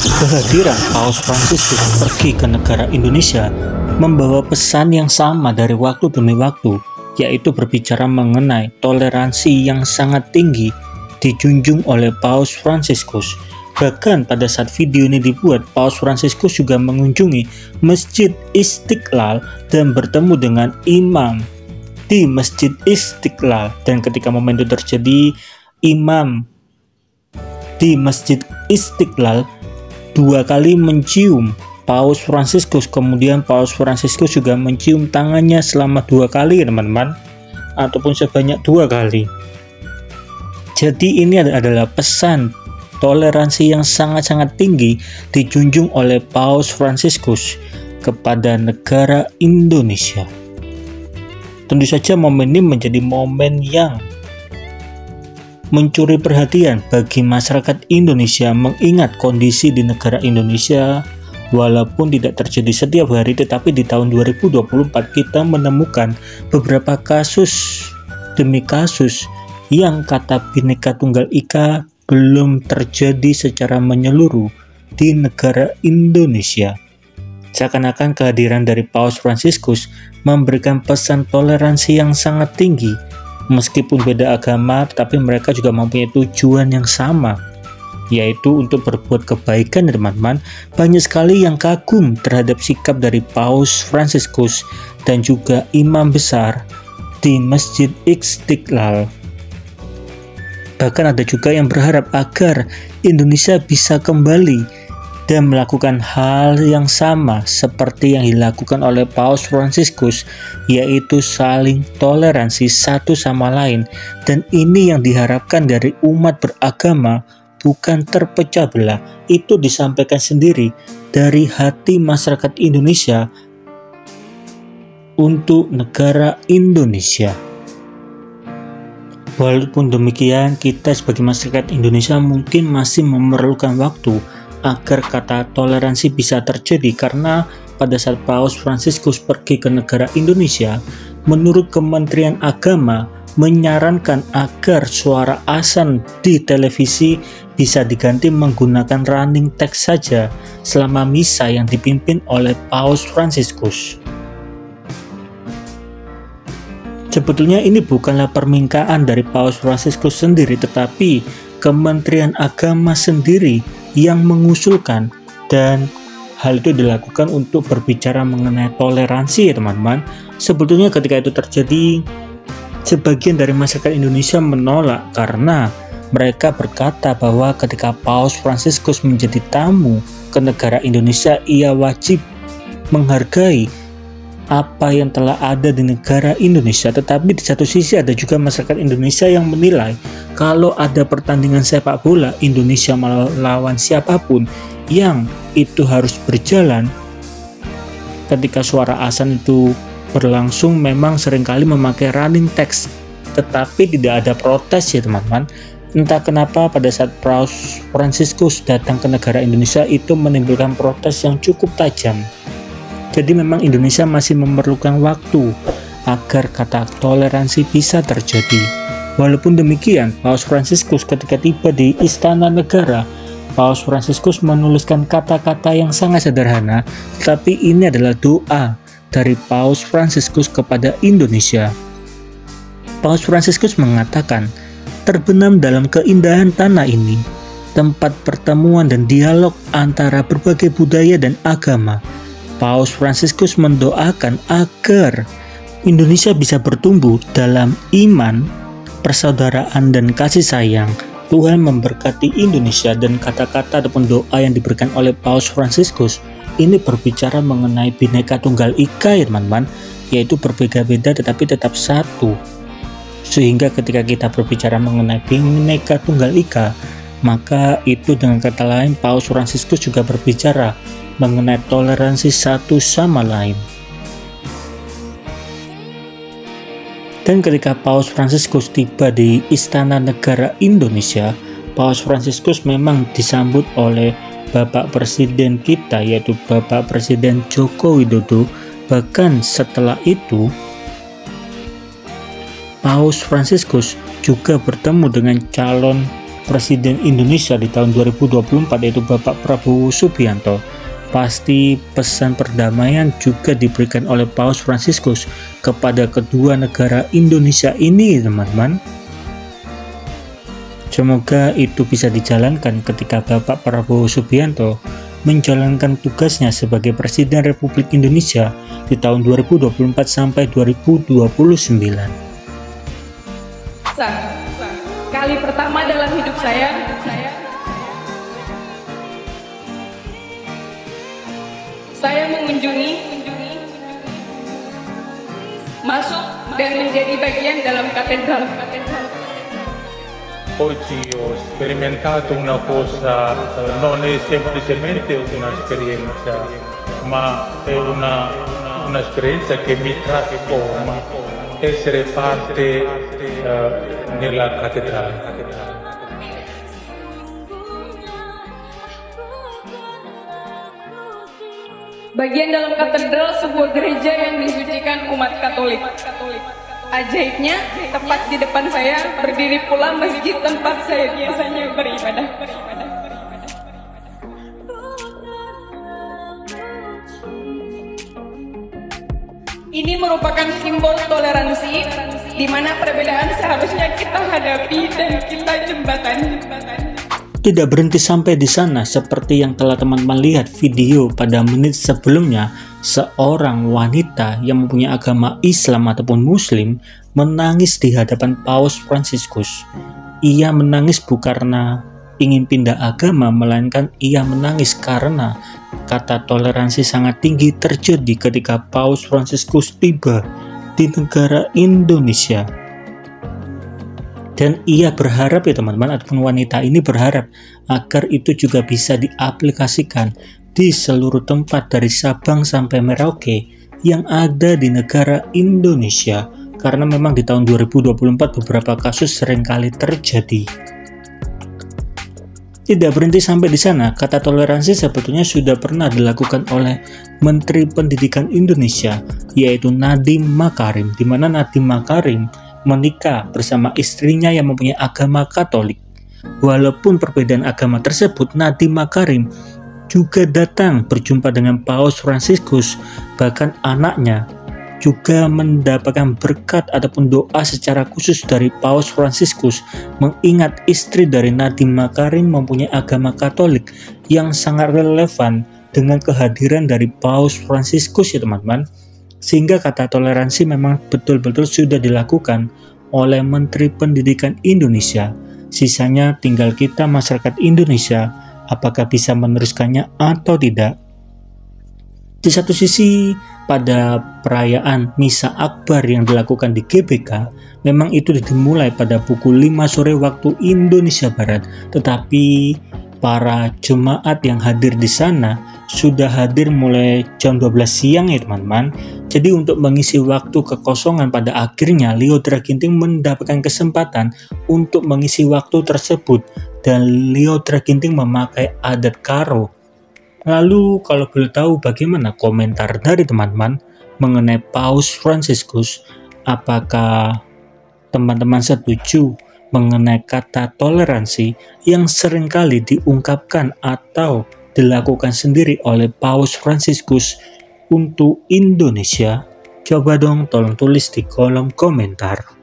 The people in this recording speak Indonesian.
Kehadiran Paus Fransiskus pergi ke negara Indonesia membawa pesan yang sama dari waktu demi waktu, yaitu berbicara mengenai toleransi yang sangat tinggi dijunjung oleh Paus Fransiskus. Bahkan pada saat video ini dibuat, Paus Fransiskus juga mengunjungi Masjid Istiqlal dan bertemu dengan imam di Masjid Istiqlal. Dan ketika momen itu terjadi, imam di Masjid Istiqlal 2 kali mencium Paus Fransiskus. Kemudian Paus Fransiskus juga mencium tangannya selama 2 kali, teman-teman, ataupun sebanyak 2 kali. Jadi ini adalah pesan toleransi yang sangat-sangat tinggi dijunjung oleh Paus Fransiskus kepada negara Indonesia. Tentu saja momen ini menjadi momen yang mencuri perhatian bagi masyarakat Indonesia, mengingat kondisi di negara Indonesia walaupun tidak terjadi setiap hari, tetapi di tahun 2024 kita menemukan beberapa kasus demi kasus yang kata Bhinneka Tunggal Ika belum terjadi secara menyeluruh di negara Indonesia. Seakan-akan kehadiran dari Paus Fransiskus memberikan pesan toleransi yang sangat tinggi. Meskipun beda agama, tetapi mereka juga mempunyai tujuan yang sama, yaitu untuk berbuat kebaikan, teman-teman. Banyak sekali yang kagum terhadap sikap dari Paus Fransiskus dan juga imam besar di Masjid Istiqlal. Bahkan ada juga yang berharap agar Indonesia bisa kembali dan melakukan hal yang sama seperti yang dilakukan oleh Paus Fransiskus, yaitu saling toleransi satu sama lain. Dan ini yang diharapkan dari umat beragama, bukan terpecah belah. Itu disampaikan sendiri dari hati masyarakat Indonesia untuk negara Indonesia. Walaupun demikian, kita sebagai masyarakat Indonesia mungkin masih memerlukan waktu agar kata toleransi bisa terjadi, karena pada saat Paus Fransiskus pergi ke negara Indonesia, menurut Kementerian Agama menyarankan agar suara azan di televisi bisa diganti menggunakan running text saja selama misa yang dipimpin oleh Paus Fransiskus. Sebetulnya ini bukanlah permintaan dari Paus Fransiskus sendiri, tetapi Kementerian Agama sendiri yang mengusulkan, dan hal itu dilakukan untuk berbicara mengenai toleransi, ya teman-teman. Sebetulnya ketika itu terjadi, sebagian dari masyarakat Indonesia menolak karena mereka berkata bahwa ketika Paus Fransiskus menjadi tamu ke negara Indonesia, ia wajib menghargai apa yang telah ada di negara Indonesia. Tetapi di satu sisi ada juga masyarakat Indonesia yang menilai kalau ada pertandingan sepak bola Indonesia melawan siapapun, yang itu harus berjalan ketika suara azan itu berlangsung, memang seringkali memakai running text, tetapi tidak ada protes, ya teman-teman. Entah kenapa pada saat Paus Fransiskus datang ke negara Indonesia itu menimbulkan protes yang cukup tajam. Jadi memang Indonesia masih memerlukan waktu agar kata toleransi bisa terjadi. Walaupun demikian, Paus Fransiskus ketika tiba di Istana Negara, Paus Fransiskus menuliskan kata-kata yang sangat sederhana, tetapi ini adalah doa dari Paus Fransiskus kepada Indonesia. Paus Fransiskus mengatakan, terbenam dalam keindahan tanah ini, tempat pertemuan dan dialog antara berbagai budaya dan agama, Paus Fransiskus mendoakan agar Indonesia bisa bertumbuh dalam iman, persaudaraan, dan kasih sayang. Tuhan memberkati Indonesia. Dan kata-kata ataupun doa yang diberikan oleh Paus Fransiskus ini berbicara mengenai Bhinneka Tunggal Ika, ya teman-teman, yaitu berbeda-beda tetapi tetap satu. Sehingga ketika kita berbicara mengenai Bhinneka Tunggal Ika, maka itu dengan kata lain Paus Fransiskus juga berbicara mengenai toleransi satu sama lain. Dan ketika Paus Fransiskus tiba di Istana Negara Indonesia, Paus Fransiskus memang disambut oleh Bapak Presiden kita, yaitu Bapak Presiden Joko Widodo. Bahkan setelah itu, Paus Fransiskus juga bertemu dengan calon Presiden Indonesia di tahun 2024 yaitu Bapak Prabowo Subianto. Pasti pesan perdamaian juga diberikan oleh Paus Fransiskus kepada kedua negara Indonesia ini, teman-teman. Semoga itu bisa dijalankan ketika Bapak Prabowo Subianto menjalankan tugasnya sebagai Presiden Republik Indonesia di tahun 2024 sampai 2029. Kali pertama dalam hidup saya mengunjungi, masuk dan menjadi bagian dalam katedral. Oggi ho sperimentato una cosa, non è semplicemente un'esperienza, ma è un'esperienza che mi trasforma, essere parte nella cattedrale. Bagian dalam katedral sebuah gereja yang disucikan umat Katolik. Ajaibnya, tepat di depan saya berdiri pula masjid tempat saya biasanya beribadah. Ini merupakan simbol toleransi, di mana perbedaan seharusnya kita hadapi dan kita jembatani. Tidak berhenti sampai di sana, seperti yang telah teman-teman lihat video pada menit sebelumnya, seorang wanita yang mempunyai agama Islam ataupun Muslim menangis di hadapan Paus Fransiskus. Ia menangis bukan karena ingin pindah agama, melainkan ia menangis karena kata toleransi sangat tinggi terjadi ketika Paus Fransiskus tiba di negara Indonesia. Dan ia berharap ya teman-teman, ataupun wanita ini berharap agar itu juga bisa diaplikasikan di seluruh tempat dari Sabang sampai Merauke yang ada di negara Indonesia. Karena memang di tahun 2024 beberapa kasus seringkali terjadi. Tidak berhenti sampai di sana, kata toleransi sebetulnya sudah pernah dilakukan oleh Menteri Pendidikan Indonesia, yaitu Nadiem Makarim, di mana Nadiem Makarim menikah bersama istrinya yang mempunyai agama Katolik. Walaupun perbedaan agama tersebut, Nadiem Makarim juga datang berjumpa dengan Paus Fransiskus, bahkan anaknya juga mendapatkan berkat ataupun doa secara khusus dari Paus Fransiskus, mengingat istri dari Nadiem Makarim mempunyai agama Katolik yang sangat relevan dengan kehadiran dari Paus Fransiskus ya teman-teman. Sehingga kata toleransi memang betul-betul sudah dilakukan oleh Menteri Pendidikan Indonesia. Sisanya tinggal kita masyarakat Indonesia apakah bisa meneruskannya atau tidak. Di satu sisi pada perayaan Misa Akbar yang dilakukan di GBK, memang itu dimulai pada pukul 5 sore waktu Indonesia Barat, tetapi para jemaat yang hadir di sana sudah hadir mulai jam 12 siang ya teman-teman. Jadi untuk mengisi waktu kekosongan, pada akhirnya Lyodra Ginting mendapatkan kesempatan untuk mengisi waktu tersebut, dan Lyodra Ginting memakai adat karo. Lalu kalau boleh tahu bagaimana komentar dari teman-teman mengenai Paus Fransiskus? Apakah teman-teman setuju mengenai kata toleransi yang seringkali diungkapkan atau dilakukan sendiri oleh Paus Fransiskus untuk Indonesia? Coba dong tolong tulis di kolom komentar.